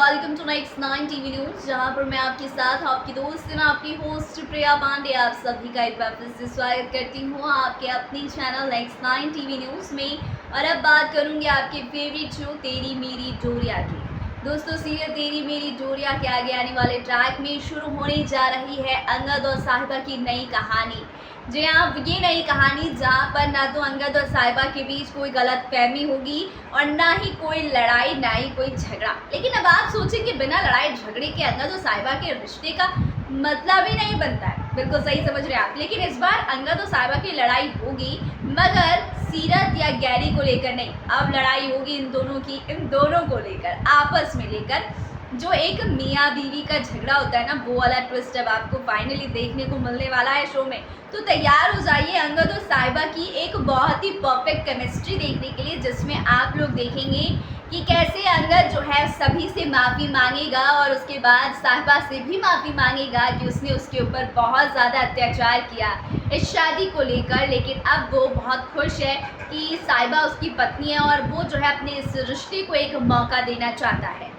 Welcome to next 9 TV news, जहां पर मैं आपके साथ आपकी दोस्त और आपकी होस्ट प्रिया पांडे आप सभी का एक बार फिर से स्वागत करती हूं आपके अपनी चैनल नेक्स्ट 9 टीवी न्यूज में। और अब बात करूंगी आपके फेवरेट शो तेरी मेरी डोरिया की। दोस्तों, सीरियल तेरी मेरी डोरिया के आगे आने वाले ट्रैक में शुरू होने जा रही है अंगद और साहिबा की नई कहानी। जी हाँ, ये नई कहानी जहाँ पर ना तो अंगद और साहिबा के बीच कोई गलत फहमी होगी और ना ही कोई लड़ाई, ना ही कोई झगड़ा। लेकिन अब आप सोचें कि बिना लड़ाई झगड़े के अंगद और साहिबा के रिश्ते का मतलब ही नहीं बनता है। बिल्कुल सही समझ रहे हैं आप। लेकिन इस बार अंगद और साहिबा की लड़ाई होगी, मगर सीरत या गैरी को लेकर नहीं। अब लड़ाई होगी इन दोनों को लेकर, आपस में लेकर। जो एक मियाँ बीवी का झगड़ा होता है ना, वो वाला ट्विस्ट अब आपको फाइनली देखने को मिलने वाला है शो में। तो तैयार हो जाइए अंगद और साहिबा की एक बहुत ही परफेक्ट केमिस्ट्री देखने के लिए, जिसमें आप लोग देखेंगे कि कैसे अंगद जो है सभी से माफ़ी मांगेगा और उसके बाद साहिबा से भी माफ़ी मांगेगा कि उसने उसके ऊपर बहुत ज़्यादा अत्याचार किया इस शादी को लेकर। लेकिन अब वो बहुत खुश है कि साहिबा उसकी पत्नी है और वो जो है अपने इस रिश्ते को एक मौका देना चाहता है,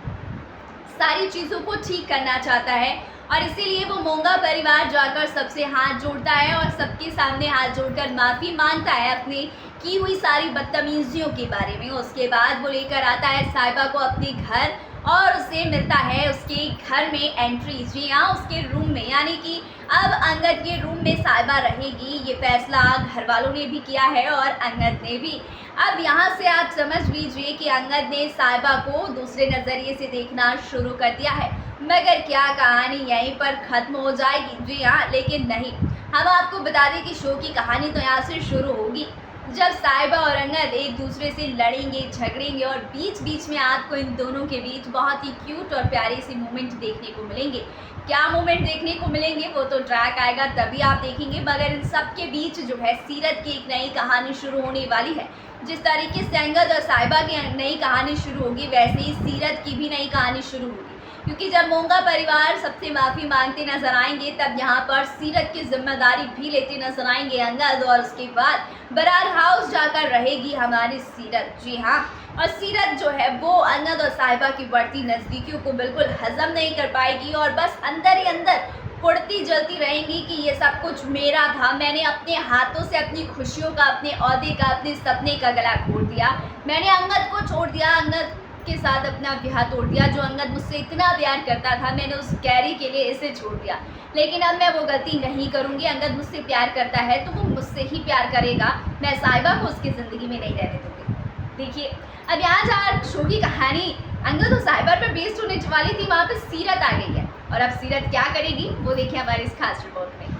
सारी चीज़ों को ठीक करना चाहता है। और इसीलिए वो मोंगा परिवार जाकर सबसे हाथ जोड़ता है और सबके सामने हाथ जोड़कर माफ़ी मांगता है अपने की हुई सारी बदतमीजियों के बारे में। उसके बाद वो लेकर आता है साहिबा को अपने घर और उसे मिलता है उसके घर में एंट्री, जी हाँ, उसके रूम में। यानी कि अब अंगद के रूम में साहिबा रहेगी। ये फैसला घर वालों ने भी किया है और अंगद ने भी। अब यहाँ से आप समझ लीजिए कि अंगद ने साहिबा को दूसरे नज़रिए से देखना शुरू कर दिया है। मगर क्या कहानी यहीं पर ख़त्म हो जाएगी? जी हाँ, लेकिन नहीं। हम आपको बता दें कि शो की कहानी तो यहाँ से शुरू होगी जब साहिबा और अंगद एक दूसरे से लड़ेंगे, झगड़ेंगे और बीच बीच में आपको इन दोनों के बीच बहुत ही क्यूट और प्यारे से मोमेंट देखने को मिलेंगे। क्या मोमेंट देखने को मिलेंगे वो तो ट्रैक आएगा तभी आप देखेंगे। मगर इन सब के बीच जो है सीरत की एक नई कहानी शुरू होने वाली है। जिस तरीके से अंगद और साहिबा की नई कहानी शुरू होगी, वैसे ही सीरत की भी नई कहानी शुरू होगी। क्योंकि जब मोंगा परिवार सबसे माफ़ी मांगते नजर आएंगे, तब यहाँ पर सीरत की जिम्मेदारी भी लेते नजर आएंगे अंगद। और उसके बाद बरार हाउस जाकर रहेगी हमारी सीरत। जी हाँ, और सीरत जो है वो अंगद और साहिबा की बढ़ती नज़दीकियों को बिल्कुल हजम नहीं कर पाएगी और बस अंदर ही अंदर उड़ती जलती रहेंगी कि ये सब कुछ मेरा था। मैंने अपने हाथों से अपनी खुशियों का, अपने औहदे का, अपने सपने का गला घोट दिया। मैंने अंगद को छोड़ दिया, अंगद के साथ अपना ब्याह तोड़ दिया। जो अंगद मुझसे इतना प्यार करता था, मैंने उस गैरी के लिए इसे छोड़ दिया। लेकिन अब मैं वो गलती नहीं करूँगी। अंगद मुझसे प्यार करता है तो वो मुझसे ही प्यार करेगा। मैं साहिबा को उसकी ज़िंदगी में नहीं रहने दूँगी। देखिए, अब यहाँ जहाँ शो की कहानी अंगद और साहिबा पर बेस्ड होने वाली थी, वहाँ पर सीरत आ गई है। और अब सीरत क्या करेगी वो देखिए हमारी इस खास रिपोर्ट में।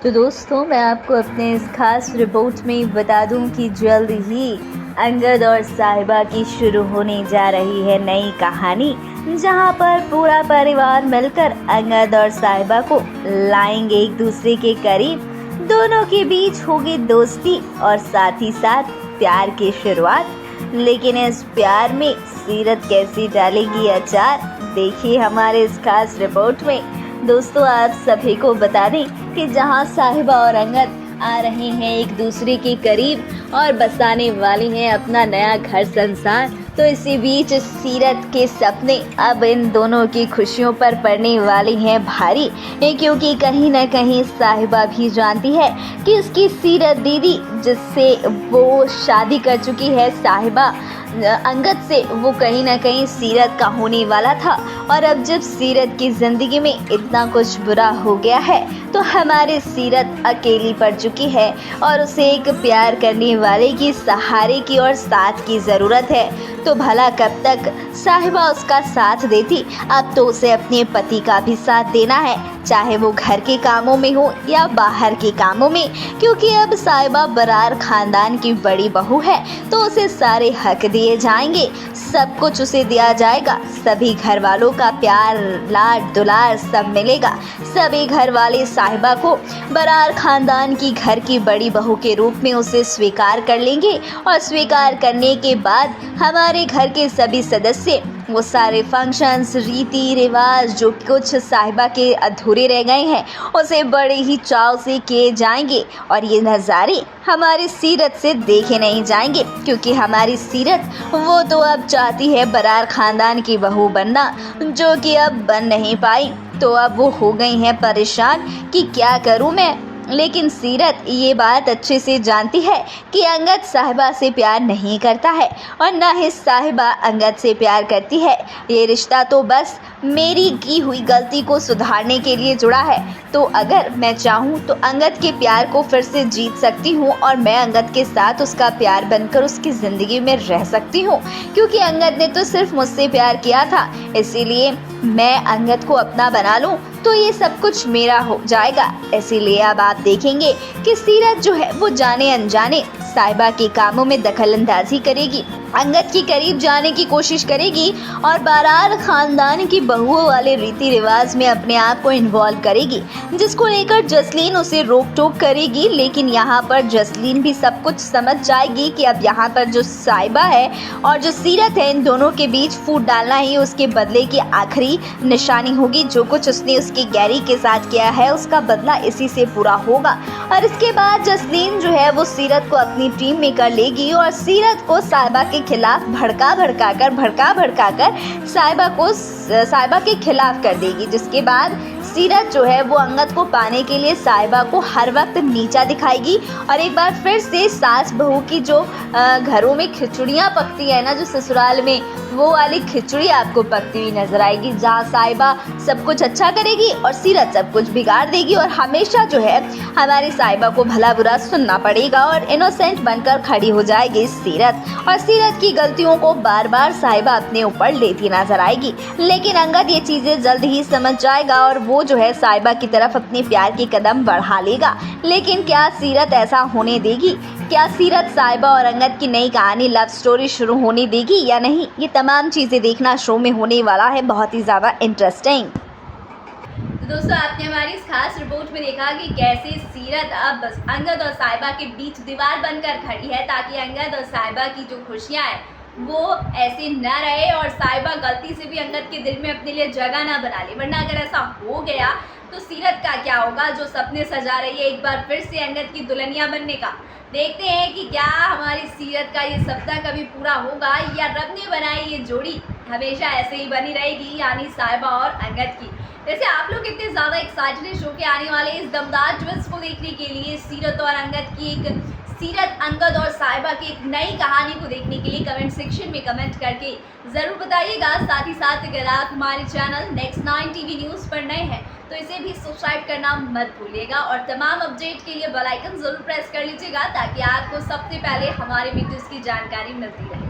तो दोस्तों, मैं आपको अपने इस खास रिपोर्ट में बता दूं कि जल्द ही अंगद और साहिबा की शुरू होने जा रही है नई कहानी, जहां पर पूरा परिवार मिलकर अंगद और साहिबा को लाएंगे एक दूसरे के करीब। दोनों के बीच होगी दोस्ती और साथ ही साथ प्यार की शुरुआत। लेकिन इस प्यार में सीरत कैसी डालेगी अचार, देखिए हमारे इस खास रिपोर्ट में। दोस्तों, आप सभी को बता दें कि जहां साहिबा और अंगद आ रहे हैं एक दूसरे के करीब और बसाने वाले हैं अपना नया घर संसार, तो इसी बीच सीरत के सपने अब इन दोनों की खुशियों पर पड़ने वाले हैं भारी। क्योंकि कहीं ना कहीं साहिबा भी जानती है कि उसकी सीरत दीदी, जिससे वो शादी कर चुकी है साहिबा अंगद से, वो कहीं ना कहीं सीरत का होने वाला था। और अब जब सीरत की ज़िंदगी में इतना कुछ बुरा हो गया है, तो हमारी सीरत अकेली पड़ चुकी है और उसे एक प्यार करने वाले की, सहारे की और साथ की ज़रूरत है। तो भला कब तक साहिबा उसका साथ देती? अब तो उसे अपने पति का भी साथ देना है, चाहे वो घर के कामों में हो या बाहर के कामों में। क्योंकि अब साहिबा बरार खानदान की बड़ी बहू है, तो उसे सारे हक दिए जाएंगे, सब कुछ उसे दिया जाएगा। सभी घर वालों का प्यार, लाड दुलार सब मिलेगा। सभी घर वाले साहिबा को बरार खानदान की घर की बड़ी बहू के रूप में उसे स्वीकार कर लेंगे। और स्वीकार करने के बाद हमारे घर के सभी सदस्य वो सारे फंक्शंस, रीति रिवाज जो कुछ साहिबा के अधूरे रह गए हैं उसे बड़े ही चाव से किए जाएंगे और ये नज़ारे हमारी सीरत से देखे नहीं जाएंगे, क्योंकि हमारी सीरत वो तो अब चाहती है बरार ख़ानदान की बहू बनना, जो कि अब बन नहीं पाई। तो अब वो हो गई हैं परेशान कि क्या करूं मैं। लेकिन सीरत ये बात अच्छे से जानती है कि अंगद साहिबा से प्यार नहीं करता है और ना ही साहिबा अंगद से प्यार करती है। ये रिश्ता तो बस मेरी की हुई गलती को सुधारने के लिए जुड़ा है। तो अगर मैं चाहूँ तो अंगद के प्यार को फिर से जीत सकती हूँ और मैं अंगद के साथ उसका प्यार बनकर उसकी ज़िंदगी में रह सकती हूँ, क्योंकि अंगद ने तो सिर्फ मुझसे प्यार किया था। इसीलिए मैं अंगद को अपना बना लूँ तो ये सब कुछ मेरा हो जाएगा। इसीलिए अब आप देखेंगे कि सीरत जो है वो जाने अनजाने साहिबा के कामों में दखलंदाजी करेगी, अंगद के करीब जाने की कोशिश करेगी और बरार ख़ानदान की बहुओं वाले रीति रिवाज में अपने आप को इन्वॉल्व करेगी, जिसको लेकर जसलीन उसे रोक टोक करेगी। लेकिन यहाँ पर जसलीन भी सब कुछ समझ जाएगी कि अब यहाँ पर जो साहिबा है और जो सीरत है, इन दोनों के बीच फूट डालना ही उसके बदले की आखिरी निशानी होगी। जो कुछ उसने उसके गैरी के साथ किया है उसका बदला इसी से पूरा होगा। और इसके बाद जसलीन जो है वो सीरत को अपनी टीम में कर लेगी और सीरत को साहिबा के खिलाफ भड़का भड़का कर साहिबा के खिलाफ कर देगी, जिसके बाद सीरत जो है वो अंगद को पाने के लिए साहिबा को हर वक्त नीचा दिखाएगी। और एक बार फिर से सास बहू की जो घरों में खिचड़ियाँ पकती है ना, जो ससुराल में, वो वाली खिचड़ी आपको पकती हुई नजर आएगी, जहाँ साहिबा सब कुछ अच्छा करेगी और सीरत सब कुछ बिगाड़ देगी। और हमेशा जो है हमारी साहिबा को भला बुरा सुनना पड़ेगा और इनोसेंट बनकर खड़ी हो जाएगी सीरत, और सीरत की गलतियों को बार बार साहिबा अपने ऊपर लेती नजर आएगी। लेकिन अंगद ये चीज़ें जल्द ही समझ जाएगा और वो जो है साहिबा की तरफ अपने प्यार के कदम बढ़ा लेगा। लेकिन क्या सीरत ऐसा होने देगी? क्या सीरत साहिबा और अंगद की नई कहानी लव स्टोरी शुरू होने देगी या नहीं? ये तमाम चीज़ें देखना शो में होने वाला है बहुत ही ज़्यादा इंटरेस्टिंग। दोस्तों, आपने हमारी इस खास रिपोर्ट में देखा कि कैसे सीरत अब अंगद और साहिबा के बीच दीवार बनकर खड़ी है, ताकि अंगद और साहिबा की जो खुशियां हैं वो ऐसे न रहे और साहिबा गलती से भी अंगद के दिल में अपने लिए जगह ना बना ले। वरना अगर ऐसा हो गया तो सीरत का क्या होगा, जो सपने सजा रही है एक बार फिर से अंगद की दुल्हनिया बनने का। देखते हैं कि क्या हमारी सीरत का ये सपना कभी पूरा होगा या रब ने बनाई ये जोड़ी हमेशा ऐसे ही बनी रहेगी, यानी साहिबा और अंगद की। वैसे आप लोग इतने ज़्यादा एक्साइटेड हैं शो के आने वाले इस दमदार ट्विस्ट को देखने के लिए, सीरत और अंगद की सीरत, अंगद और साहिबा की एक नई कहानी को देखने के लिए कमेंट सेक्शन में कमेंट करके ज़रूर बताइएगा। साथ ही साथ अगर आप हमारे चैनल नेक्स्ट 9 टीवी न्यूज़ पर नए हैं तो इसे भी सब्सक्राइब करना मत भूलिएगा और तमाम अपडेट के लिए बेल आइकन ज़रूर प्रेस कर लीजिएगा, ताकि आपको सबसे पहले हमारे वीडियोज़ की जानकारी मिलती रहे।